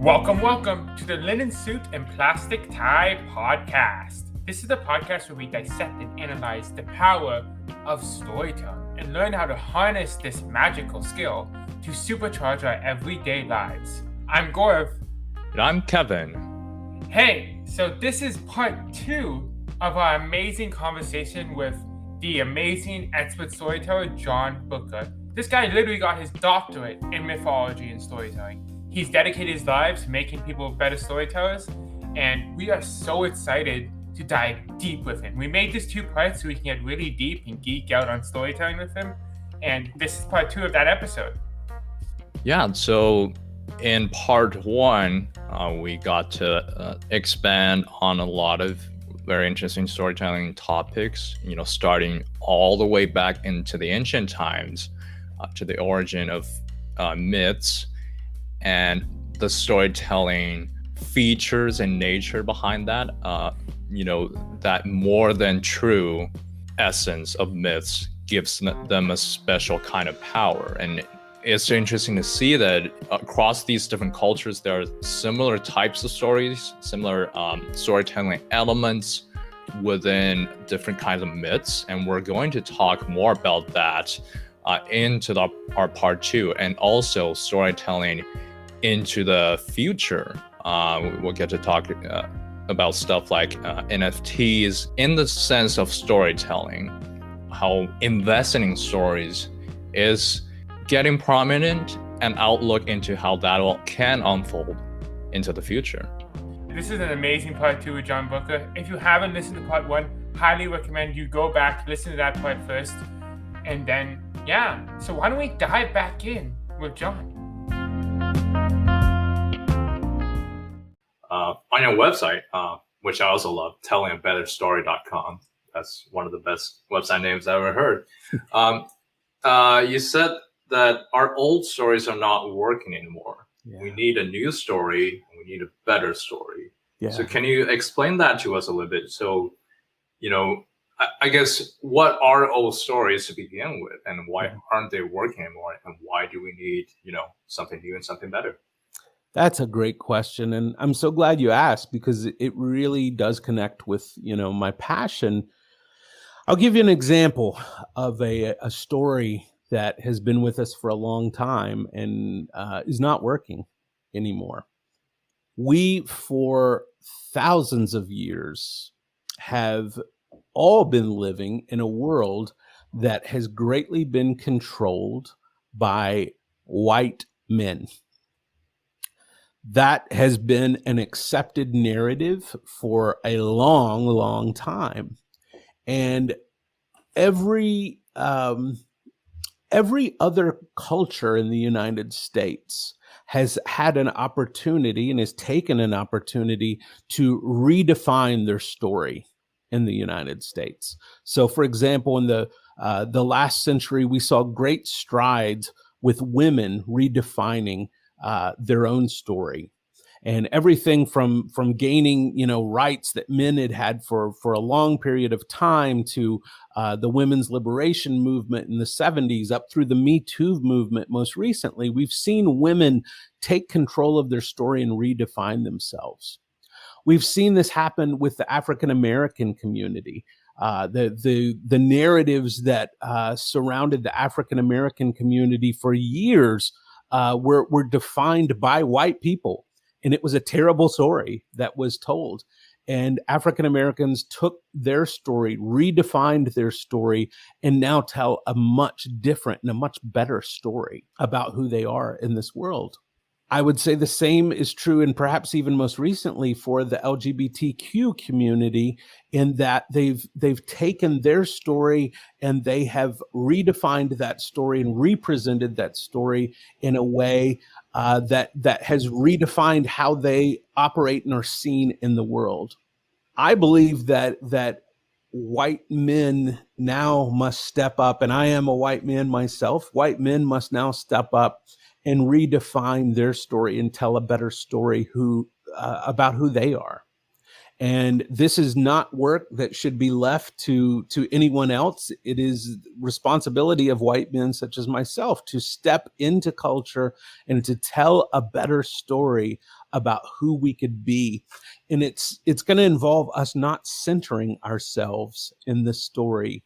Welcome to the Linen Suit and Plastic Tie podcast. This is the podcast where we dissect and analyze the power of storytelling and learn how to harness this magical skill to supercharge our everyday lives. I'm Gaurav. And I'm Kevin. Hey, so this is part 2 of our amazing conversation with the amazing expert storyteller, John Bucher. This guy literally got his doctorate in mythology and storytelling. He's dedicated his life to making people better storytellers, and we are so excited to dive deep with him. We made this 2 parts so we can get really deep and geek out on storytelling with him, and this is part 2 of that episode. Yeah, so in part 1, we got to expand on a lot of very interesting storytelling topics, starting all the way back into the ancient times, to the origin of myths, and the storytelling features and nature behind that, that more than true essence of myths gives them a special kind of power. And it's interesting to see that across these different cultures, there are similar types of stories, similar storytelling elements within different kinds of myths. And we're going to talk more about that into our part 2, and also storytelling into the future. We'll get to talk about stuff like NFTs in the sense of storytelling, how investing in stories is getting prominent, and outlook into how that can unfold into the future. This is an amazing part 2 with John Bucher. If you haven't listened to part 1, highly recommend you go back, listen to that part first, and then, so why don't we dive back in with John? On your website, which I also love, tellingabetterstory.com. That's one of the best website names I've ever heard. You said that our old stories are not working anymore. Yeah. We need a new story. We need a better story. Yeah. So can you explain that to us a little bit? So, I guess, what are old stories to begin with, and why aren't they working anymore? And why do we need, something new and something better? That's a great question. And I'm so glad you asked, because it really does connect with, my passion. I'll give you an example of a story that has been with us for a long time and is not working anymore. We, for thousands of years, have all been living in a world that has greatly been controlled by white men. That has been an accepted narrative for a long, long time. And every other culture in the United States has had an opportunity and has taken an opportunity to redefine their story in the United States. So, for example, in the last century, we saw great strides with women redefining their own story, and everything from gaining, rights that men had for a long period of time, to the women's liberation movement in the 70s, up through the Me Too movement. Most recently, we've seen women take control of their story and redefine themselves. We've seen this happen with the African American community. The narratives that surrounded the African American community for years were defined by white people. And it was a terrible story that was told. And African Americans took their story, redefined their story, and now tell a much different and a much better story about who they are in this world. I would say the same is true, and perhaps even most recently, for the LGBTQ community, in that they've taken their story and they have redefined that story and represented that story in a way that has redefined how they operate and are seen in the world. I believe that white men now must step up, and I am a white man myself. White men must now step up and redefine their story and tell a better story about who they are. And this is not work that should be left to anyone else. It is responsibility of white men such as myself to step into culture and to tell a better story about who we could be. And it's going to involve us not centering ourselves in the story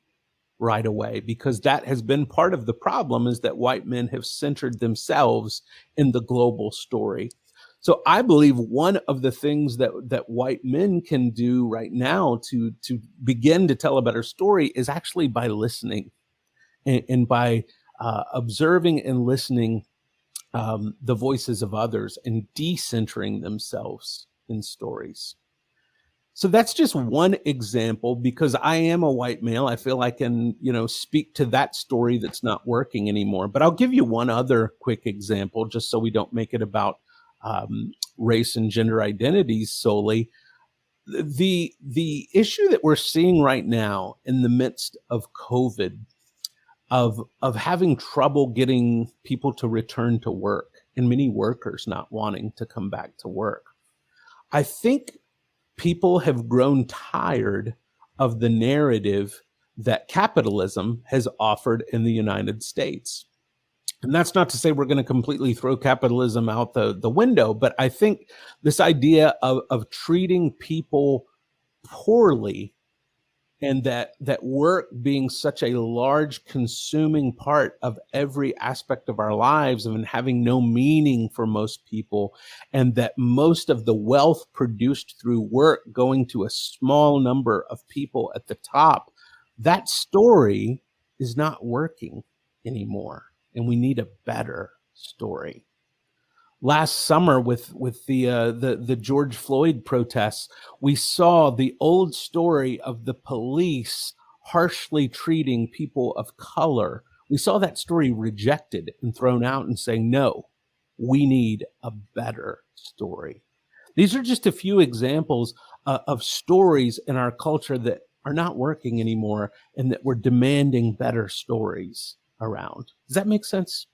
right away, because that has been part of the problem, is that white men have centered themselves in the global story. So I believe one of the things that white men can do right now to begin to tell a better story is actually by listening and by observing and listening the voices of others and decentering themselves in stories. So that's just one example. Because I am a white male, I feel I can, speak to that story that's not working anymore. But I'll give you one other quick example, just so we don't make it about race and gender identities solely. The issue that we're seeing right now in the midst of COVID, of having trouble getting people to return to work, and many workers not wanting to come back to work. I think people have grown tired of the narrative that capitalism has offered in the United States. And that's not to say we're going to completely throw capitalism out the window, but I think this idea of treating people poorly, and that work being such a large consuming part of every aspect of our lives, and having no meaning for most people, and that most of the wealth produced through work going to a small number of people at the top, that story is not working anymore. And we need a better story. Last summer, with the George Floyd protests, we saw the old story of the police harshly treating people of color. We saw that story rejected and thrown out, and saying, no, we need a better story. These are just a few examples of stories in our culture that are not working anymore, and that we're demanding better stories around. Does that make sense?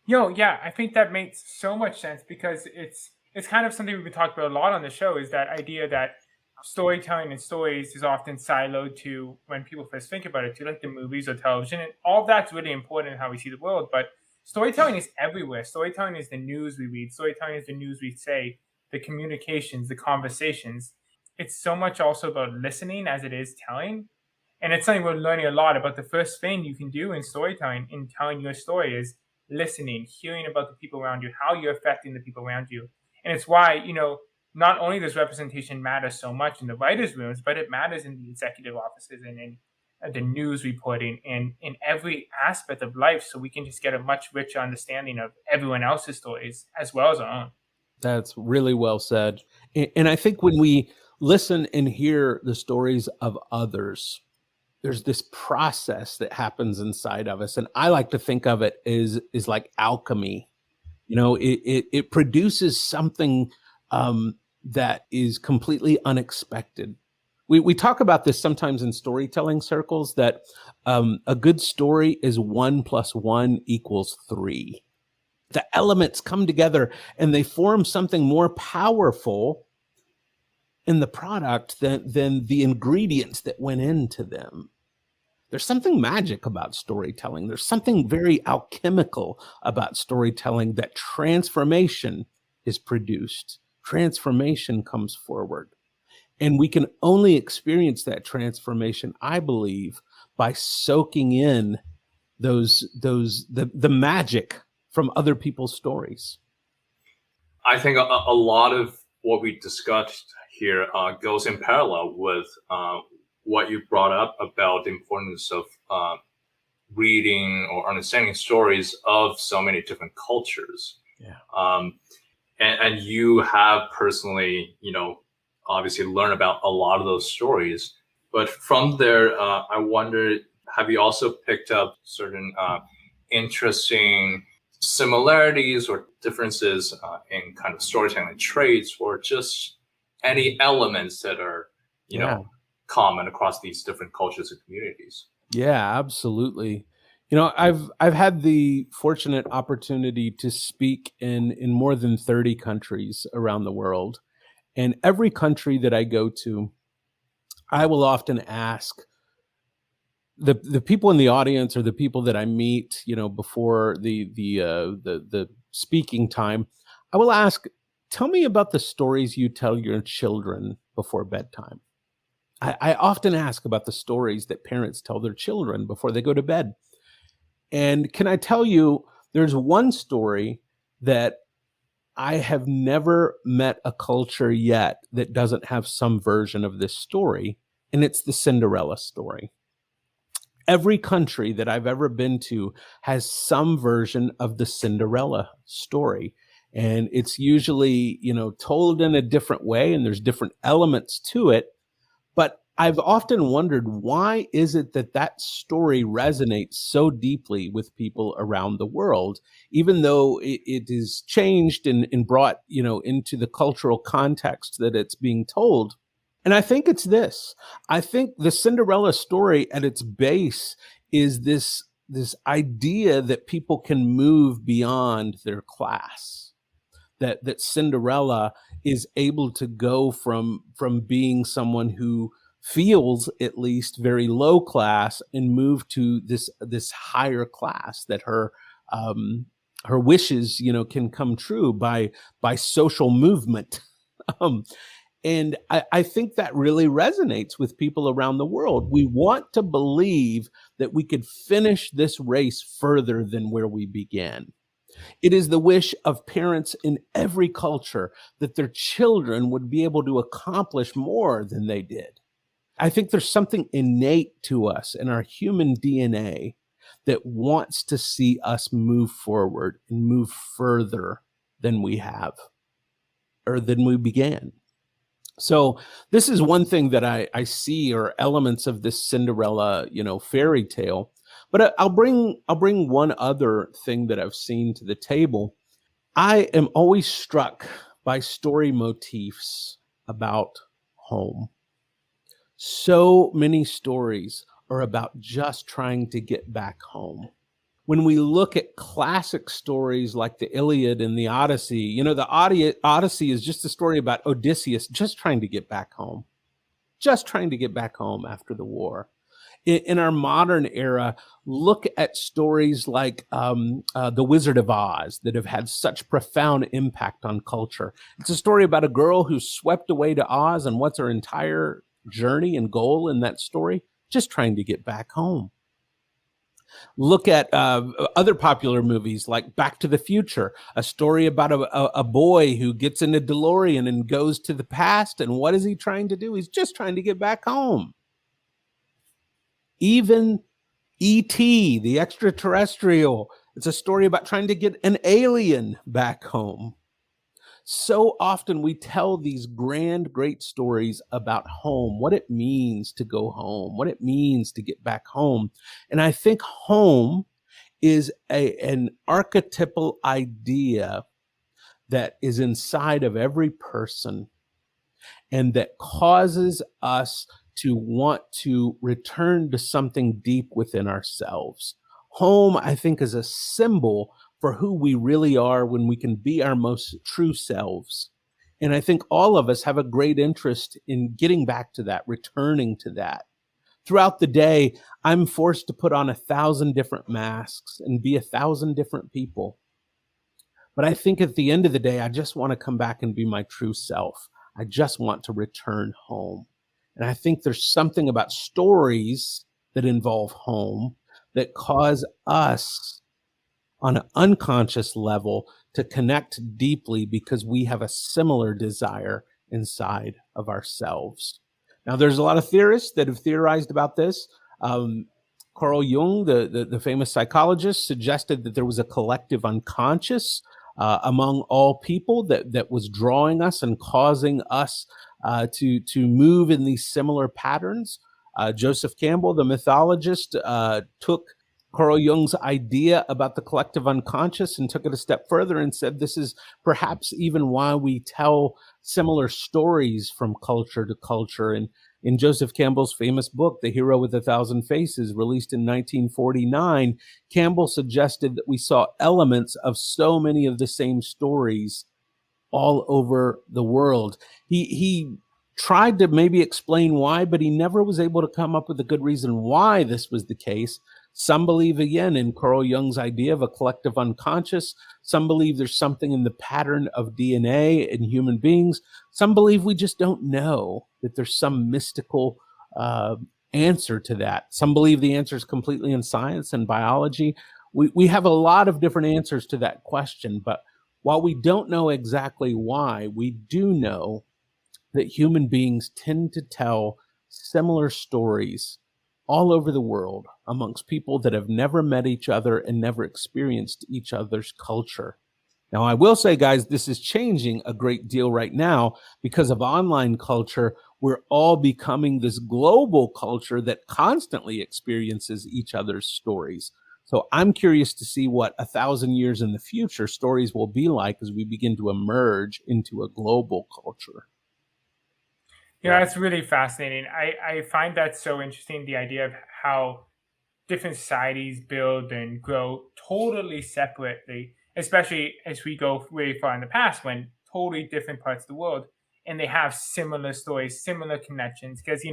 Yeah, I think that makes so much sense, because it's kind of something we've been talking about a lot on the show, is that idea that storytelling and stories is often siloed to, when people first think about it, to like the movies or television, and all of that's really important in how we see the world. But storytelling is everywhere. Storytelling is the news we read. Storytelling is the news we say, the communications, the conversations. It's so much also about listening as it is telling. And it's something we're learning a lot about. The first thing you can do in storytelling, in telling your story, is listening, hearing about the people around you, how you're affecting the people around you. And it's why, not only does representation matter so much in the writers' rooms, but it matters in the executive offices and in the news reporting and in every aspect of life, so we can just get a much richer understanding of everyone else's stories as well as our own. That's really well said. And I think when we listen and hear the stories of others, there's this process that happens inside of us. And I like to think of it as like alchemy. It produces something that is completely unexpected. We talk about this sometimes in storytelling circles, that a good story is 1 + 1 = 3. The elements come together and they form something more powerful in the product than the ingredients that went into them. There's something magic about storytelling. There's something very alchemical about storytelling, that transformation is produced. Transformation comes forward. And we can only experience that transformation, I believe, by soaking in the magic from other people's stories. I think a lot of what we discussed here goes in parallel with what you brought up about the importance of reading or understanding stories of so many different cultures. Yeah. And you have personally, obviously learned about a lot of those stories. But from there, I wonder, have you also picked up certain interesting similarities or differences in kind of storytelling traits, or just any elements that are, common across these different cultures and communities? Yeah, absolutely. I've had the fortunate opportunity to speak in more than 30 countries around the world. And every country that I go to, I will often ask the people in the audience or the people that I meet, before the speaking time, I will ask, tell me about the stories you tell your children before bedtime. I often ask about the stories that parents tell their children before they go to bed. And can I tell you, there's one story that I have never met a culture yet that doesn't have some version of this story, and it's the Cinderella story. Every country that I've ever been to has some version of the Cinderella story. And it's usually, told in a different way, and there's different elements to it. But I've often wondered, why is it that that story resonates so deeply with people around the world, even though it is changed and brought, into the cultural context that it's being told? And I think it's this. I think the Cinderella story at its base is this idea that people can move beyond their class. That Cinderella is able to go from being someone who feels at least very low class and move to this higher class, that her wishes can come true by social movement. And I think that really resonates with people around the world. We want to believe that we could finish this race further than where we began. It is the wish of parents in every culture that their children would be able to accomplish more than they did. I think there's something innate to us in our human DNA that wants to see us move forward and move further than we have or than we began. So this is one thing that I see, or elements of this Cinderella, fairy tale. But I'll bring one other thing that I've seen to the table. I am always struck by story motifs about home. So many stories are about just trying to get back home. When we look at classic stories like the Iliad and the Odyssey, the Odyssey is just a story about Odysseus just trying to get back home, after the war. In our modern era, look at stories like The Wizard of Oz that have had such profound impact on culture. It's a story about a girl who's swept away to Oz, and what's her entire journey and goal in that story? Just trying to get back home. Look at other popular movies like Back to the Future, a story about a boy who gets in a DeLorean and goes to the past, and what is he trying to do? He's just trying to get back home. Even E.T., the extraterrestrial, it's a story about trying to get an alien back home. So often we tell these grand, great stories about home, what it means to go home, what it means to get back home. And I think home is an archetypal idea that is inside of every person and that causes us to want to return to something deep within ourselves. Home, I think, is a symbol for who we really are when we can be our most true selves. And I think all of us have a great interest in getting back to that, returning to that. Throughout the day, I'm forced to put on 1,000 different masks and be 1,000 different people. But I think at the end of the day, I just want to come back and be my true self. I just want to return home. And I think there's something about stories that involve home that cause us on an unconscious level to connect deeply because we have a similar desire inside of ourselves. Now, there's a lot of theorists that have theorized about this. Carl Jung, the famous psychologist, suggested that there was a collective unconscious among all people that was drawing us and causing us to move in these similar patterns. Joseph Campbell, the mythologist, took Carl Jung's idea about the collective unconscious and took it a step further and said this is perhaps even why we tell similar stories from culture to culture. And in Joseph Campbell's famous book, The Hero with 1,000 Faces, released in 1949, Campbell suggested that we saw elements of so many of the same stories all over the world. He tried to maybe explain why, but he never was able to come up with a good reason why this was the case. Some believe, again, in Carl Jung's idea of a collective unconscious. Some believe there's something in the pattern of DNA in human beings. Some believe we just don't know, that there's some mystical answer to that. Some believe the answer is completely in science and biology. We have a lot of different answers to that question, but while we don't know exactly why, we do know that human beings tend to tell similar stories all over the world amongst people that have never met each other and never experienced each other's culture. Now, I will say, guys, this is changing a great deal right now because of online culture. We're all becoming this global culture that constantly experiences each other's stories. So I'm curious to see what 1,000 years in the future stories will be like as we begin to emerge into a global culture. Yeah, that's really fascinating. I find that so interesting, the idea of how different societies build and grow totally separately, especially as we go way far in the past when totally different parts of the world and they have similar stories, similar connections. Because,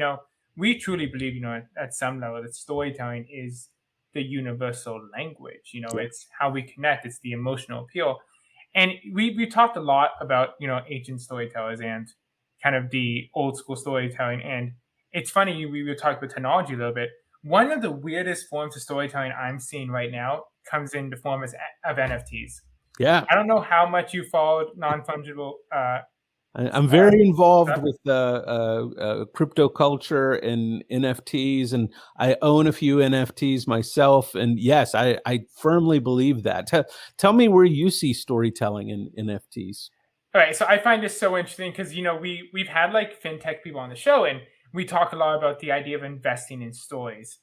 we truly believe, at some level that storytelling is the universal language. It's how we connect, it's the emotional appeal. And we talked a lot about, ancient storytellers and kind of the old school storytelling. And it's funny, we were talking about technology a little bit. One of the weirdest forms of storytelling I'm seeing right now comes in the form of NFTs. Yeah. I don't know how much you followed non-fungible. I'm very involved with crypto culture and NFTs, and I own a few NFTs myself. And yes, I firmly believe that. Tell me where you see storytelling in NFTs. All right, so I find this so interesting because we've had like fintech people on the show, and we talk a lot about the idea of investing in stories.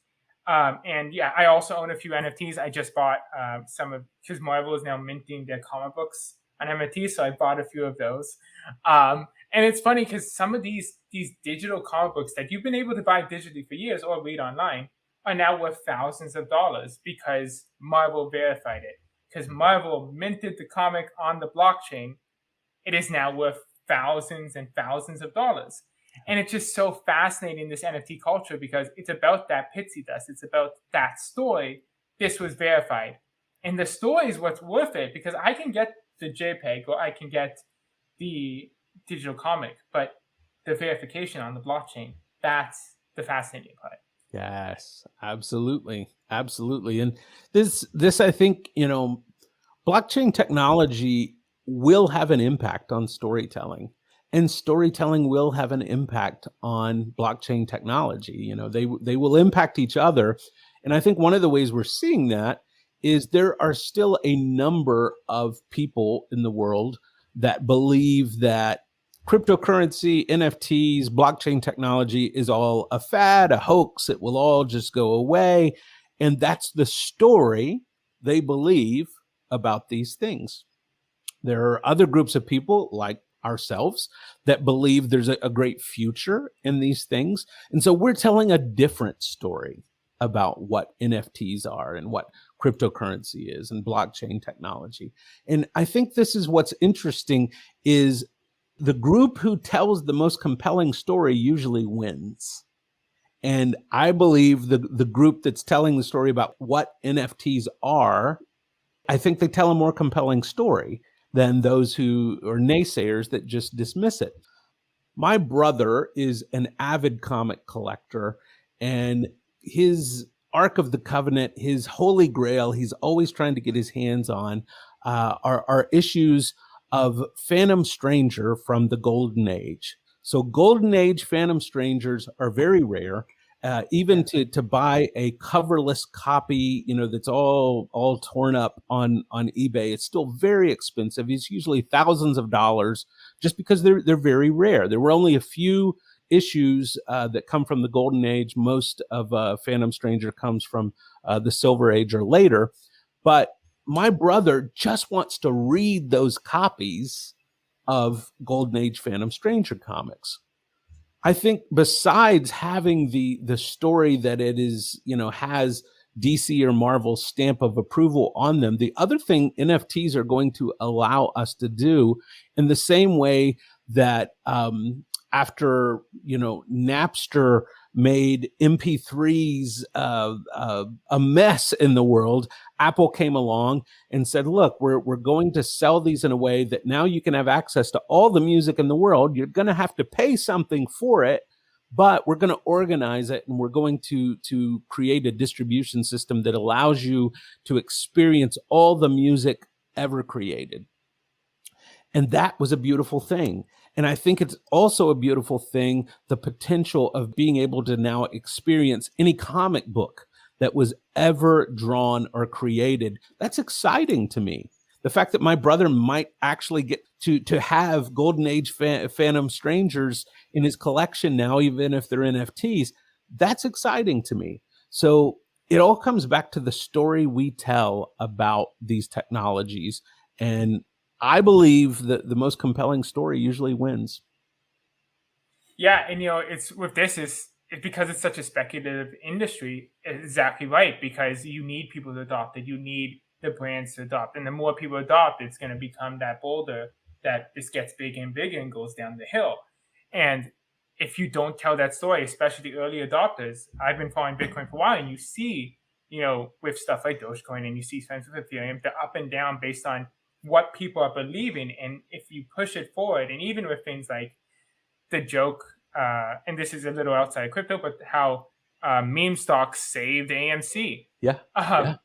And yeah, I also own a few NFTs. I just bought some of, because Marvel is now minting their comic books on NFTs, so I bought a few of those. And it's funny because some of these digital comic books that you've been able to buy digitally for years or read online are now worth thousands of dollars because Marvel verified it. Because Marvel minted the comic on the blockchain, it is now worth thousands and thousands of dollars. And it's just so fascinating, this NFT culture, because it's about that pixie dust. It's about that story. This was verified. And the story is what's worth it, because I can get the JPEG or I can get the digital comic, but the verification on the blockchain, that's the fascinating part. Yes, absolutely. Absolutely. And this I think, blockchain technology will have an impact on storytelling. And storytelling will have an impact on blockchain technology. They will impact each other. And I think one of the ways we're seeing that is there are still a number of people in the world that believe that cryptocurrency, NFTs, blockchain technology is all a fad, a hoax. It will all just go away. And that's the story they believe about these things. There are other groups of people like ourselves that believe there's a great future in these things. And so we're telling a different story about what NFTs are and what cryptocurrency is and blockchain technology. And I think this is what's interesting is the group who tells the most compelling story usually wins. And I believe the group that's telling the story about what NFTs are, I think they tell a more compelling story than those who are naysayers that just dismiss it. My brother is an avid comic collector, and his Ark of the Covenant, his holy grail, he's always trying to get his hands on are issues of Phantom Stranger from the Golden Age. So Golden Age Phantom Strangers are very rare. Even to buy a coverless copy, that's all torn up on eBay, it's still very expensive. It's usually thousands of dollars just because they're very rare. There were only a few issues that come from the Golden Age. Most of Phantom Stranger comes from the Silver Age or later. But my brother just wants to read those copies of Golden Age Phantom Stranger comics. I think besides having the story that it is, has DC or Marvel stamp of approval on them. The other thing NFTs are going to allow us to do, in the same way that after Napster made MP3s a mess in the world, Apple came along and said, look, we're going to sell these in a way that now you can have access to all the music in the world. You're going to have to pay something for it, but we're going to organize it, and we're going to create a distribution system that allows you to experience all the music ever created. And that was a beautiful thing. And I think it's also a beautiful thing, the potential of being able to now experience any comic book that was ever drawn or created. That's exciting to me. The fact that my brother might actually get to have Golden Age Phantom Strangers in his collection now, even if they're NFTs, that's exciting to me. So it all comes back to the story we tell about these technologies. And I believe that the most compelling story usually wins. Yeah, and it's because it's such a speculative industry. It's exactly right, because you need people to adopt it. You need the brands to adopt, and the more people adopt, it's going to become that boulder that just gets bigger and bigger and goes down the hill. And if you don't tell that story, especially the early adopters, I've been following Bitcoin for a while, and you see, with stuff like Dogecoin, and you see trends with Ethereum, they're up and down based on what people are believing. And if you push it forward, and even with things like the joke, and this is a little outside crypto, but how meme stocks saved AMC. Yeah.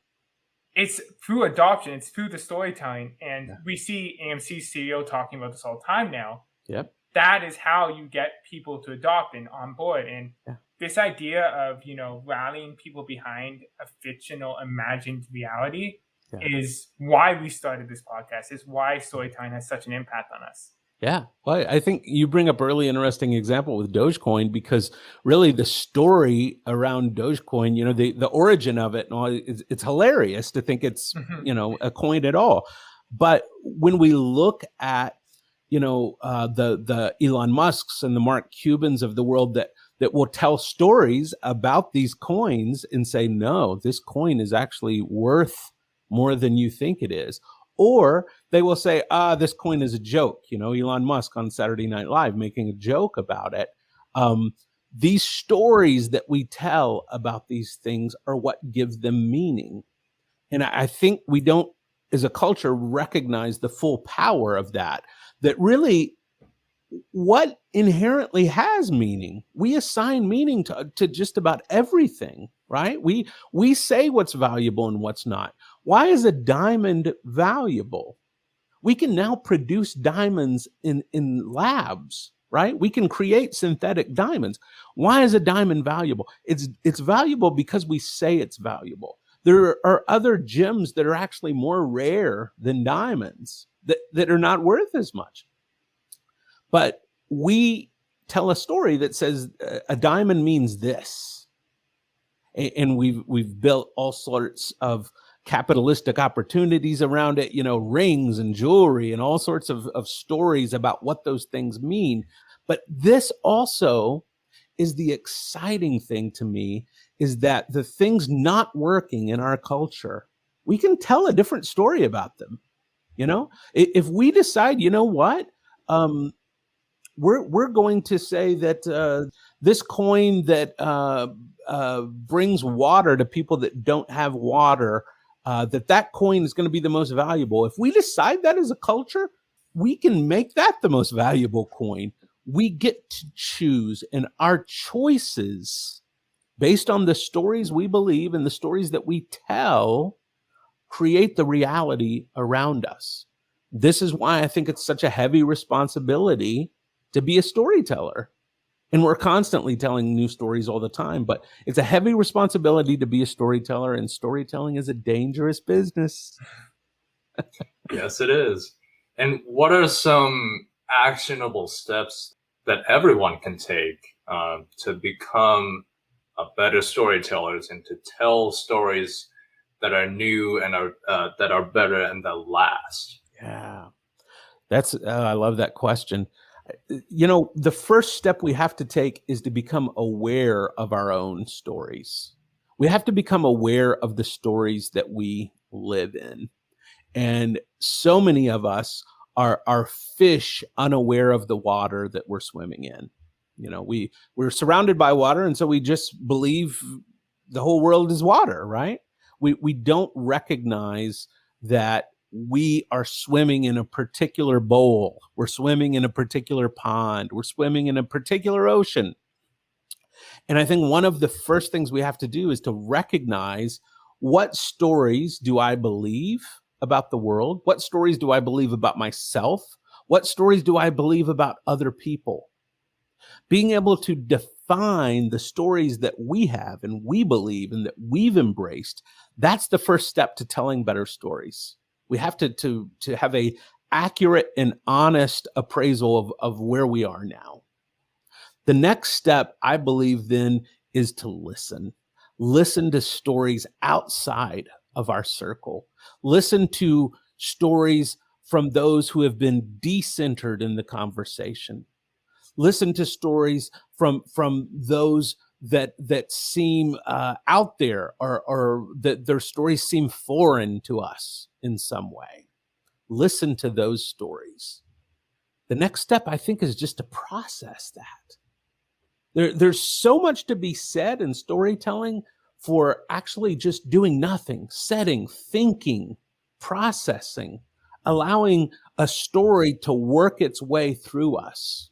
It's through adoption, it's through the storytelling. And we see AMC's CEO talking about this all the time now. Yep. That is how you get people to adopt and on board. And this idea of, rallying people behind a fictional imagined reality is why we started this podcast, is why storytelling has such an impact on us. Yeah. Well, I think you bring up a really interesting example with Dogecoin, because really the story around Dogecoin, the origin of it, and all, it's hilarious to think it's, a coin at all. But when we look at, the Elon Musks and the Mark Cubans of the world that will tell stories about these coins and say, no, this coin is actually worth more than you think it is. Or they will say, this coin is a joke. Elon Musk on Saturday Night Live making a joke about it. These stories that we tell about these things are what give them meaning. And I think we don't, as a culture, recognize the full power of that really what inherently has meaning. We assign meaning to just about everything, right? We say what's valuable and what's not. Why is a diamond valuable? We can now produce diamonds in labs, right? We can create synthetic diamonds. Why is a diamond valuable? It's valuable because we say it's valuable. There are other gems that are actually more rare than diamonds that are not worth as much. But we tell a story that says a diamond means this. And we've built all sorts of capitalistic opportunities around it, rings and jewelry and all sorts of stories about what those things mean. But this also is the exciting thing to me, is that the things not working in our culture, we can tell a different story about them. If we decide, what, we're going to say that this coin that brings water to people that don't have water, that coin is going to be the most valuable. If we decide that as a culture, we can make that the most valuable coin. We get to choose, and our choices, based on the stories we believe and the stories that we tell, create the reality around us. This is why I think it's such a heavy responsibility to be a storyteller. And we're constantly telling new stories all the time, but it's a heavy responsibility to be a storyteller, and storytelling is a dangerous business. Yes, it is. And what are some actionable steps that everyone can take to become a better storytellers and to tell stories that are new and that are better and that last? Yeah, I love that question. The first step we have to take is to become aware of our own stories. We have to become aware of the stories that we live in. And so many of us are fish unaware of the water that we're swimming in. You know, we're surrounded by water, and so we just believe the whole world is water, right? We don't recognize that we are swimming in a particular bowl. We're swimming in a particular pond. We're swimming in a particular ocean. And I think one of the first things we have to do is to recognize, what stories do I believe about the world? What stories do I believe about myself? What stories do I believe about other people? Being able to define the stories that we have and we believe and that we've embraced, that's the first step to telling better stories. We have to have a accurate and honest appraisal of where we are now. The next step, I believe, then, is to listen. Listen to stories outside of our circle. Listen to stories from those who have been decentered in the conversation. Listen to stories from those that seem out there, or that their stories seem foreign to us in some way. Listen to those stories. The next step, I think, is just to process that. There's so much to be said in storytelling for actually just doing nothing, setting, thinking, processing, allowing a story to work its way through us.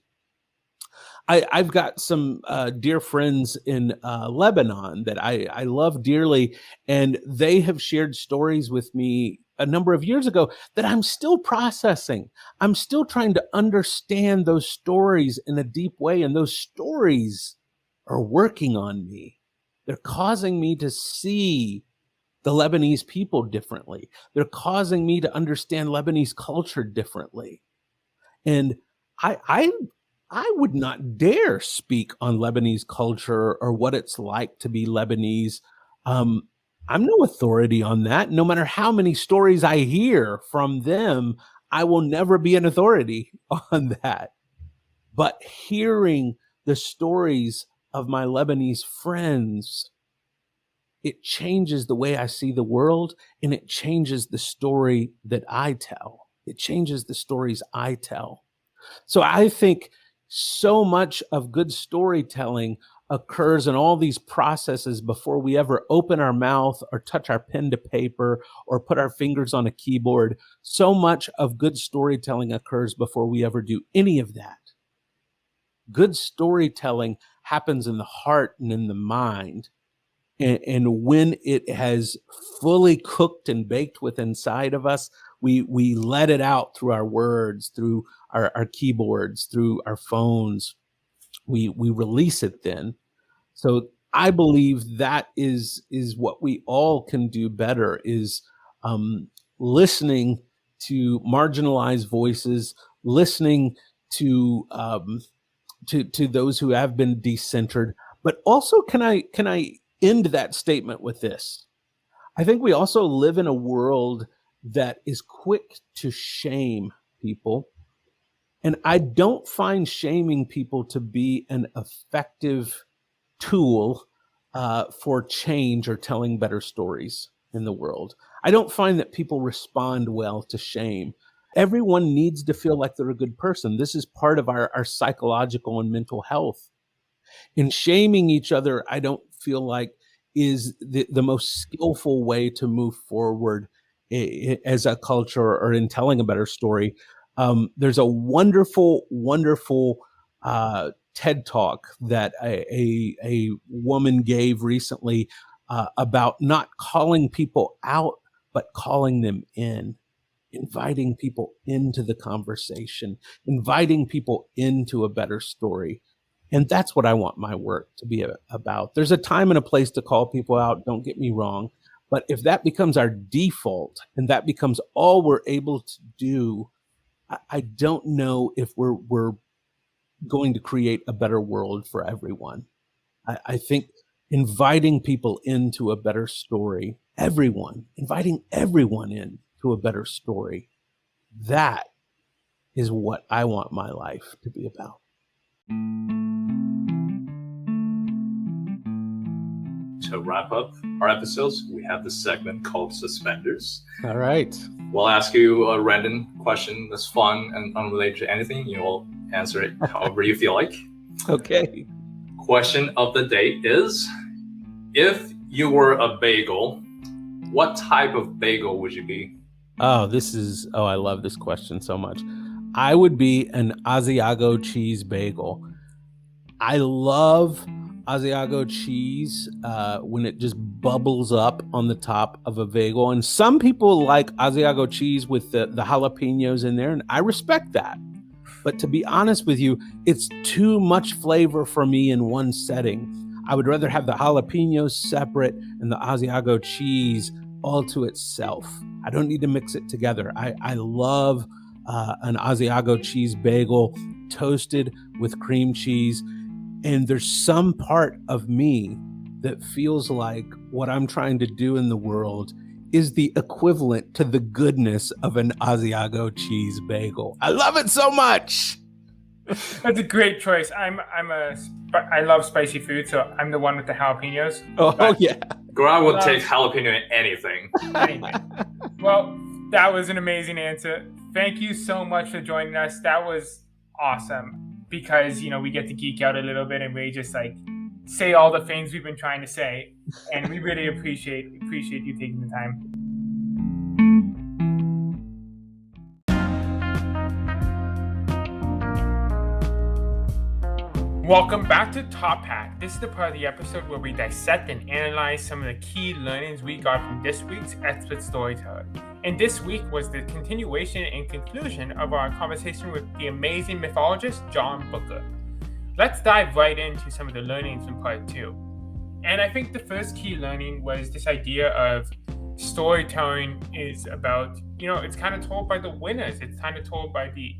I've got some dear friends in Lebanon that I love dearly, and they have shared stories with me a number of years ago that I'm still processing. I'm still trying to understand those stories in a deep way, and those stories are working on me. They're causing me to see the Lebanese people differently. They're causing me to understand Lebanese culture differently. And I would not dare speak on Lebanese culture or what it's like to be Lebanese. I'm no authority on that. No matter how many stories I hear from them, I will never be an authority on that. But hearing the stories of my Lebanese friends, it changes the way I see the world, and it changes the story that I tell. It changes the stories I tell. So I think so much of good storytelling occurs in all these processes before we ever open our mouth or touch our pen to paper or put our fingers on a keyboard. So much of good storytelling occurs before we ever do any of that. Good storytelling happens in the heart and in the mind. And when it has fully cooked and baked within inside of us, we let it out through our words, through our keyboards, through our phones. We release it then. So I believe that is what we all can do better, is listening to marginalized voices, listening to those who have been decentered. But also, can I end that statement with this? I think we also live in a world that is quick to shame people. And I don't find shaming people to be an effective tool for change or telling better stories in the world. I don't find that people respond well to shame. Everyone needs to feel like they're a good person. This is part of our psychological and mental health. In shaming each other, I don't feel like is the most skillful way to move forward as a culture or in telling a better story. There's a wonderful, wonderful TED Talk that a woman gave recently about not calling people out, but calling them in, inviting people into the conversation, inviting people into a better story. And that's what I want my work to be about. There's a time and a place to call people out, don't get me wrong. But if that becomes our default and that becomes all we're able to do, I don't know if we're going to create a better world for everyone. I think inviting people into a better story, inviting everyone into a better story, that is what I want my life to be about. to wrap up our episodes, we have this segment called Suspenders. All right. We'll ask you a random question that's fun and unrelated to anything. You will answer it however you feel like. Okay. Question of the day is, if you were a bagel, what type of bagel would you be? I love this question so much. I would be an Asiago cheese bagel. I love Asiago cheese when it just bubbles up on the top of a bagel. And some people like Asiago cheese with the jalapenos in there, and I respect that. But to be honest with you, it's too much flavor for me in one setting. I would rather have the jalapenos separate and the Asiago cheese all to itself. I don't need to mix it together. I love an Asiago cheese bagel toasted with cream cheese. And there's some part of me that feels like what I'm trying to do in the world is the equivalent to the goodness of an Asiago cheese bagel. I love it so much. That's a great choice. I love spicy food, so I'm the one with the jalapenos. Oh yeah. Grant would take jalapeno in anything. Well, that was an amazing answer. Thank you so much for joining us. That was awesome because, we get to geek out a little bit and really just like say all the things we've been trying to say. And we really appreciate you taking the time. Welcome back to Top Hat. This is the part of the episode where we dissect and analyze some of the key learnings we got from this week's expert storyteller. And this week was the continuation and conclusion of our conversation with the amazing mythologist, John Bucher. Let's dive right into some of the learnings from part 2. And I think the first key learning was this idea of storytelling is about, it's kind of told by the winners. It's kind of told by the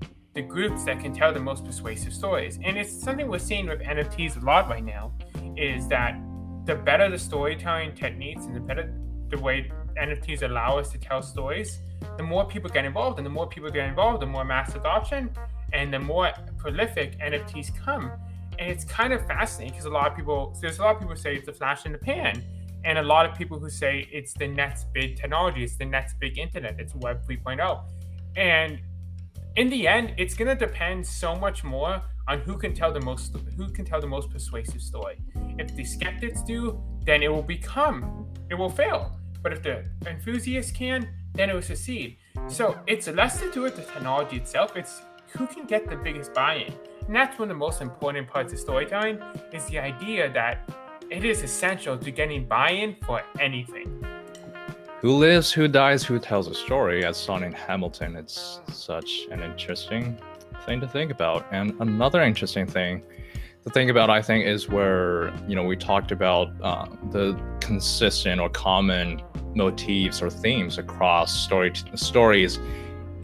groups that can tell the most persuasive stories. And it's something we're seeing with NFTs a lot right now, is that the better the storytelling techniques and the better the way NFTs allow us to tell stories, the more people get involved. And the more people get involved, the more mass adoption and the more prolific NFTs come. And it's kind of fascinating because there's a lot of people say it's a flash in the pan. And a lot of people who say it's the next big technology, it's the next big internet, it's Web 3.0. And in the end, it's going to depend so much more on who can tell the most persuasive story. If the skeptics do, then it will fail. But if the enthusiasts can, then it will succeed. So it's less to do with the technology itself, it's who can get the biggest buy-in. And that's one of the most important parts of storytelling, is the idea that it is essential to getting buy-in for anything. Who lives, who dies, who tells a story, as sung in Hamilton. It's such an interesting thing to think about. And another interesting thing to think about, I think, is where, we talked about the consistent or common motifs or themes across stories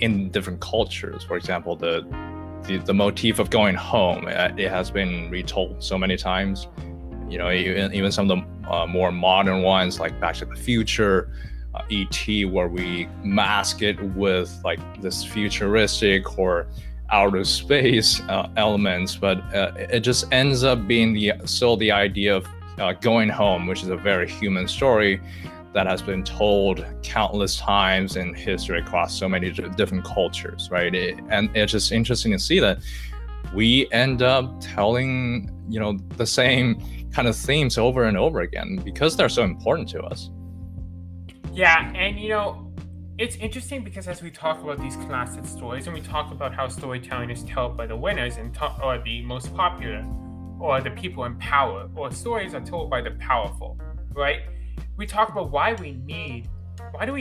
in different cultures. For example, the motif of going home, it has been retold so many times. Even some of the more modern ones like Back to the Future, E.T., where we mask it with like this futuristic or outer space elements, but it just ends up being the idea of going home, which is a very human story that has been told countless times in history across so many different cultures, right? And it's just interesting to see that we end up telling, the same kind of themes over and over again because they're so important to us. Yeah, and it's interesting because as we talk about these classic stories and we talk about how storytelling is told by the winners or the most popular or the people in power, or stories are told by the powerful, right? We talk about why do we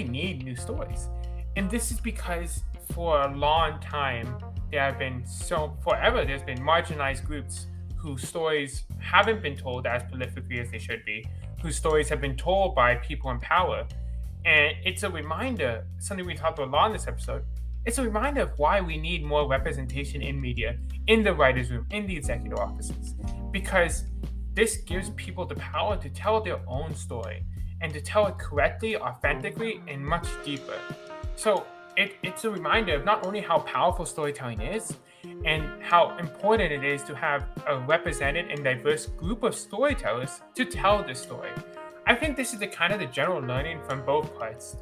need new stories? And this is because for a long time, there's been marginalized groups whose stories haven't been told as prolifically as they should be, whose stories have been told by people in power. And it's a reminder, something we talked about a lot in this episode, it's a reminder of why we need more representation in media, in the writer's room, in the executive offices. Because this gives people the power to tell their own story and to tell it correctly, authentically, and much deeper. So it's a reminder of not only how powerful storytelling is and how important it is to have a represented and diverse group of storytellers to tell this story. I think this is the kind of the general learning from both parts,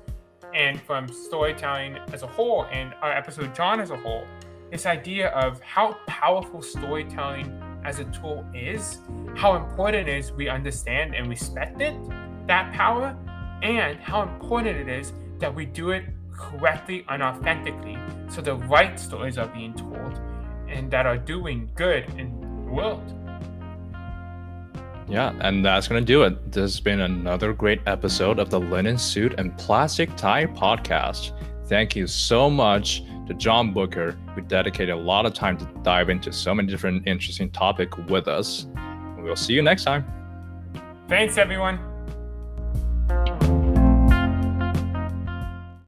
and from storytelling as a whole and our episode John as a whole. This idea of how powerful storytelling as a tool is, how important it is we understand and respect it, that power, and how important it is that we do it correctly and authentically, so the right stories are being told and that are doing good in the world. Yeah, and that's going to do it. This has been another great episode of the Linen Suit and Plastic Tie podcast. Thank you so much to John Bucher, who dedicated a lot of time to dive into so many different interesting topics with us. We'll see you next time. Thanks, everyone.